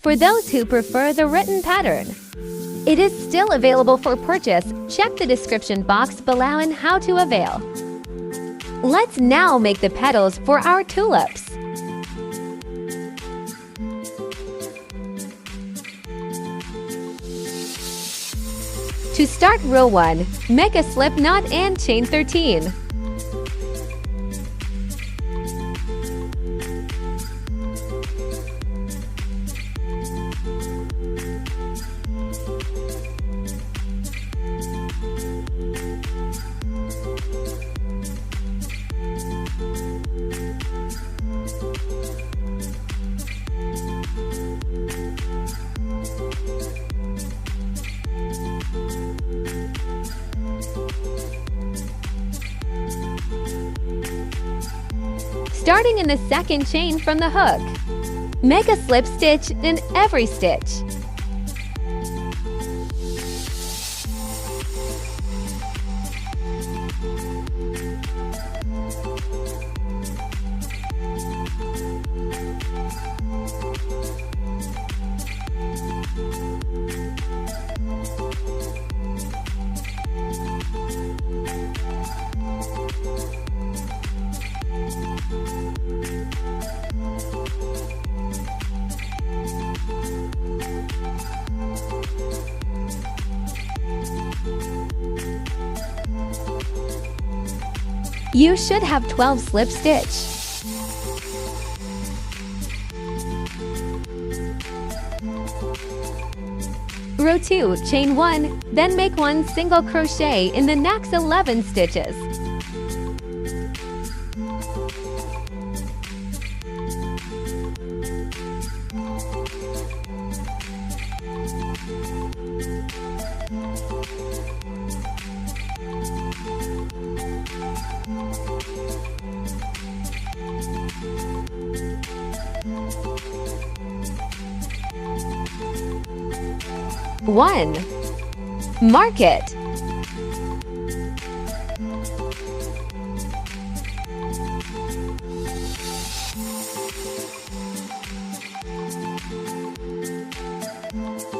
For those who prefer the written pattern, it is still available for purchase. Check the description box below on how to avail. Let's now make the petals for our tulips. To start row 1, make a slip knot and chain 13. Starting in the second chain from the hook, make a slip stitch in every stitch. You should have 12 slip stitch. Row 2, chain 1, then make 1 single crochet in the next 11 stitches. One. Mark it.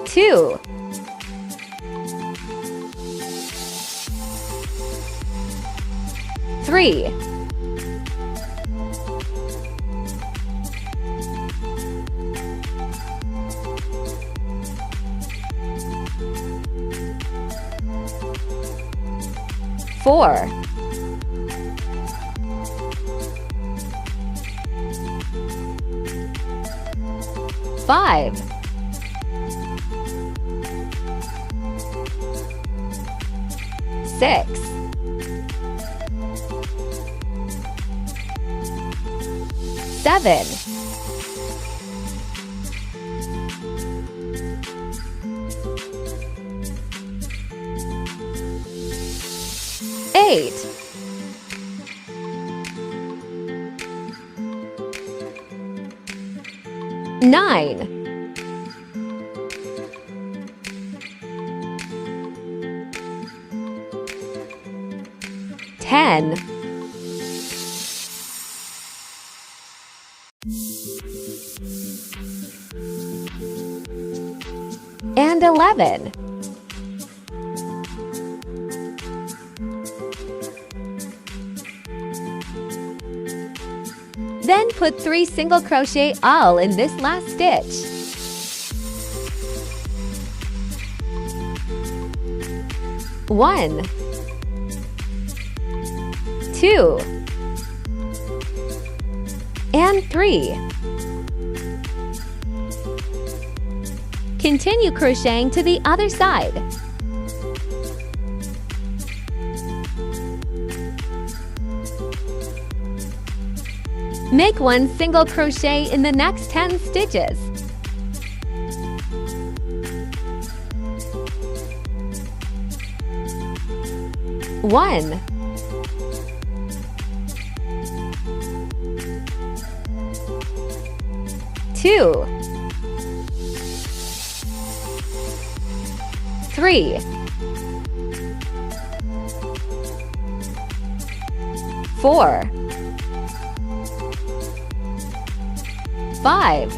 Two. Three. Four. Five. Six. Seven. Eight. Nine. 10. And 11. Then put 3 single crochet all in this last stitch. One, 2, and 3. Continue crocheting to the other side. Make 1 single crochet in the next 10 stitches. One, 2, 3, 4, 5,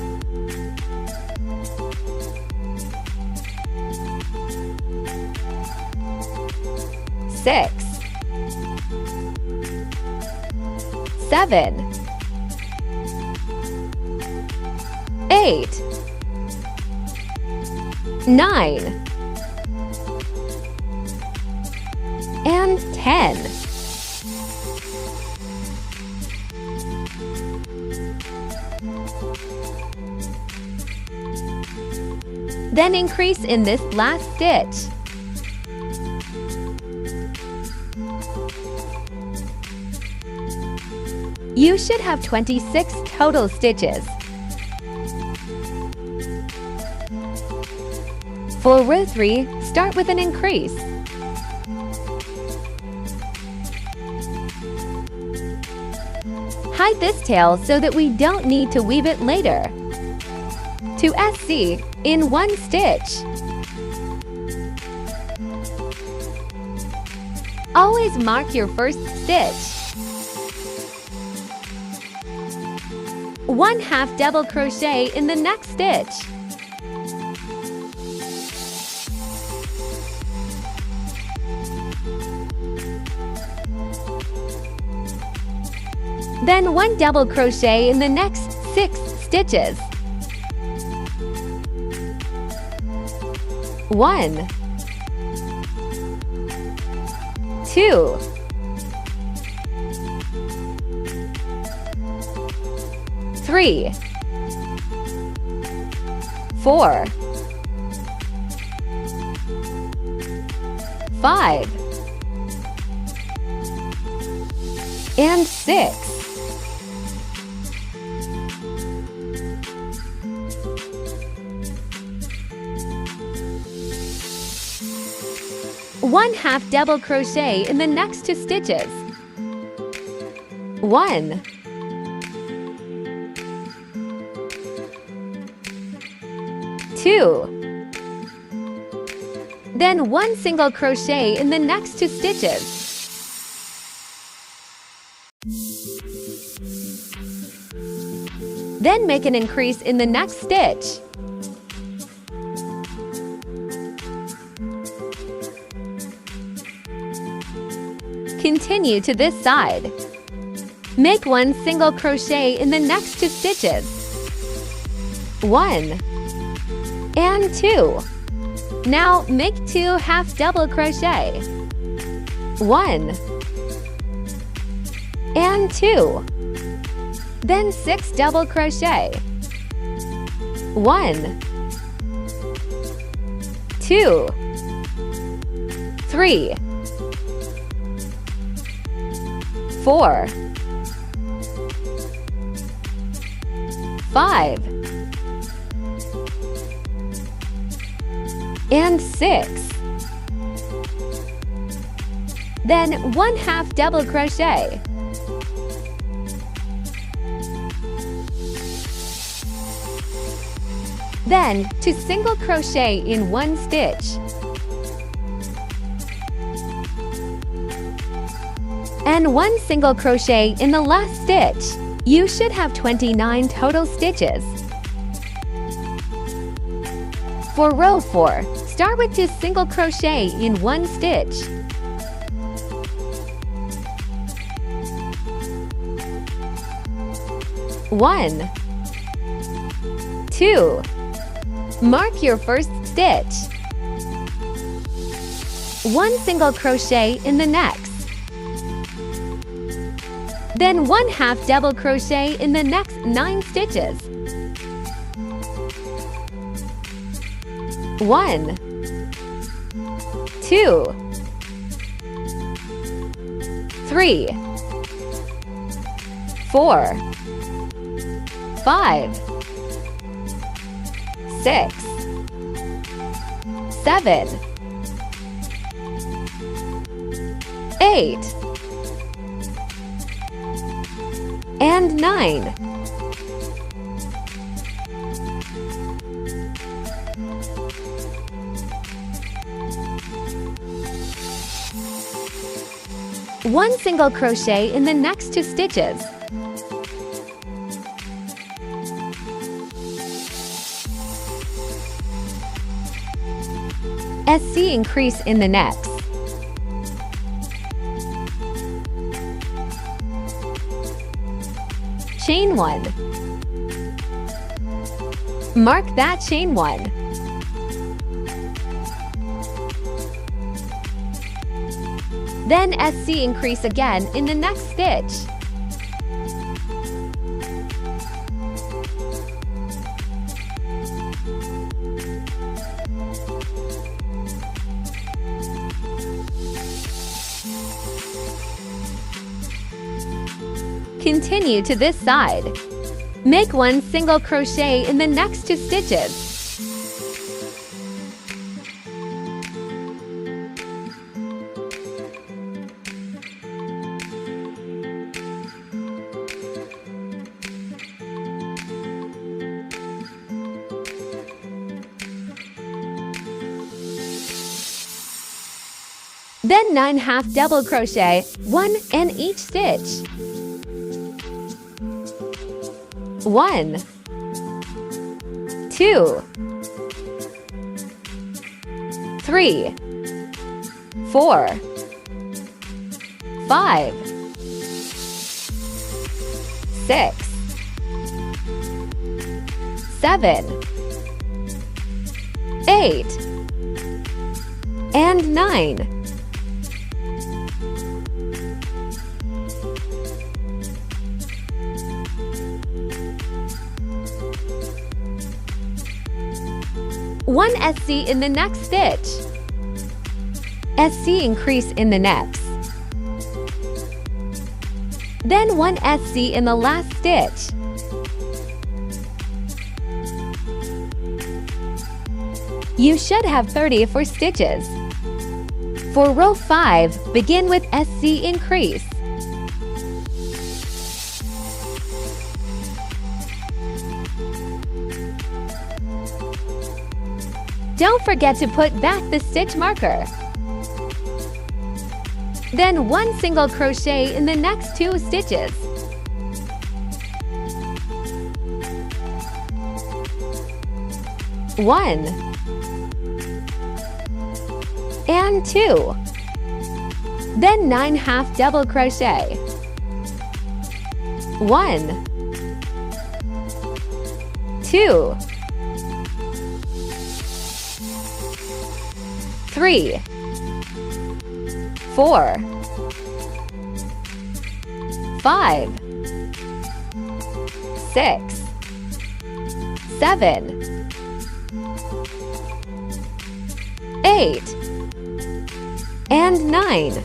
6, 7, 8, 9, and 10. Then increase in this last stitch. You should have 26 total stitches. For row 3, start with an increase. Hide this tail so that we don't need to weave it later. To SC in 1 stitch. Always mark your first stitch. 1/2 double crochet in the next stitch. Then 1 double crochet in the next 6 stitches. 1, 2, 3, 4, 5, and 6. One-half double crochet in the next 2 stitches. 1, 2, then 1 single crochet in the next 2 stitches. Then make an increase in the next stitch. Continue to this side. Make 1 single crochet in the next 2 stitches. 1 and 2. Now make 2 half double crochet. 1 and 2. Then 6 double crochet. 1, 2, 3, 4, 5, and 6. Then 1/2 double crochet. Then 2 single crochet in 1 stitch. And 1 single crochet in the last stitch. You should have 29 total stitches. For row 4, start with 2 single crochet in 1 stitch. One, 2. Mark your first stitch. 1 single crochet in the next. Then 1/2 double crochet in the next 9 stitches. 1, 2, 3, 4, 5, 6, 7, 8, and 9. One single crochet in the next 2 stitches. SC increase in the next. Chain 1. Mark that chain 1. Then SC increase again in the next stitch. Continue to this side. Make 1 single crochet in the next 2 stitches. Then 9 half double crochet, 1 in each stitch. 1, 2, 3, 4, 5, 6, 7, 8, and 9. One SC in the next stitch. SC increase in the next. Then 1 SC in the last stitch. You should have 34 stitches. For row 5, begin with SC increase. Don't forget to put back the stitch marker. Then 1 single crochet in the next 2 stitches. One and 2. Then 9 half double crochet. 1, 2, 3, 4, 5, 6, 7, 8, and 9.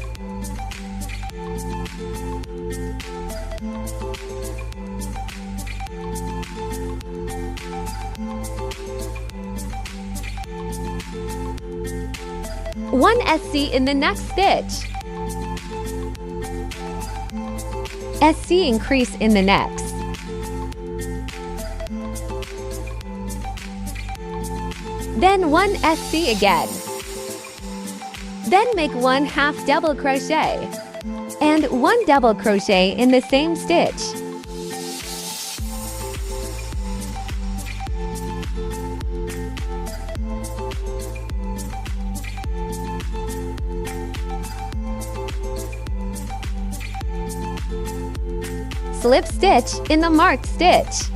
One SC in the next stitch. SC increase in the next. Then 1 SC again. Then make 1 half double crochet and 1 double crochet in the same stitch. Slip stitch in the marked stitch.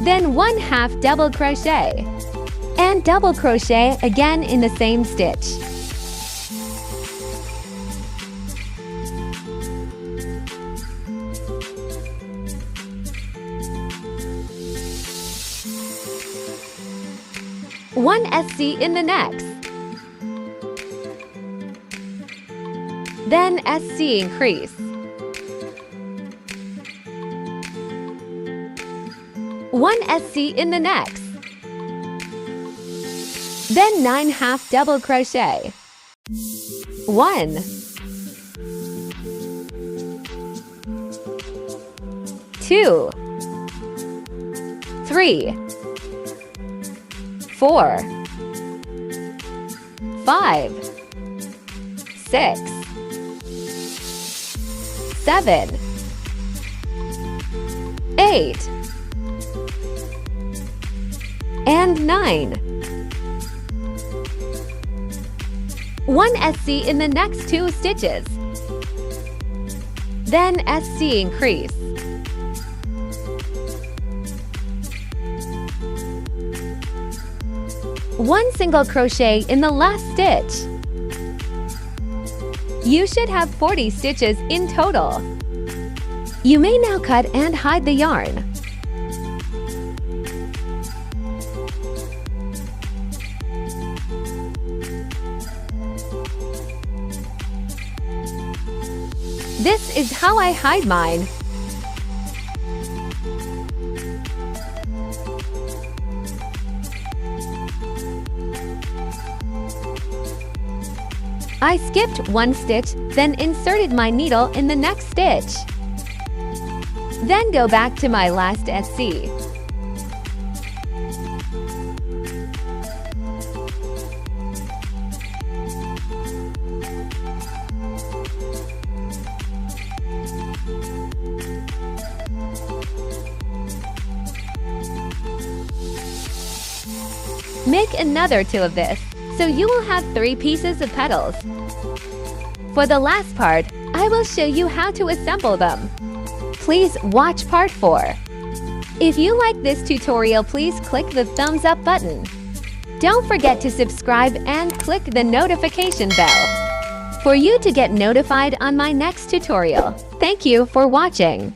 Then 1 half double crochet and double crochet again in the same stitch. One SC in the next. Then SC increase. 1 SC in the next. Then 9 half double crochet. 1, 2, 3, 4, 5, 6, 7, 8, and 9. 1 SC in the next 2 stitches. Then SC increase. 1 single crochet in the last stitch. You should have 40 stitches in total. You may now cut and hide the yarn. This is how I hide mine. I skipped 1 stitch, then inserted my needle in the next stitch. Then go back to my last SC. Make another 2 of this, so you will have 3 pieces of petals. For the last part, I will show you how to assemble them. Please watch part 4. If you like this tutorial, please click the thumbs up button. Don't forget to subscribe and click the notification bell for you to get notified on my next tutorial. Thank you for watching.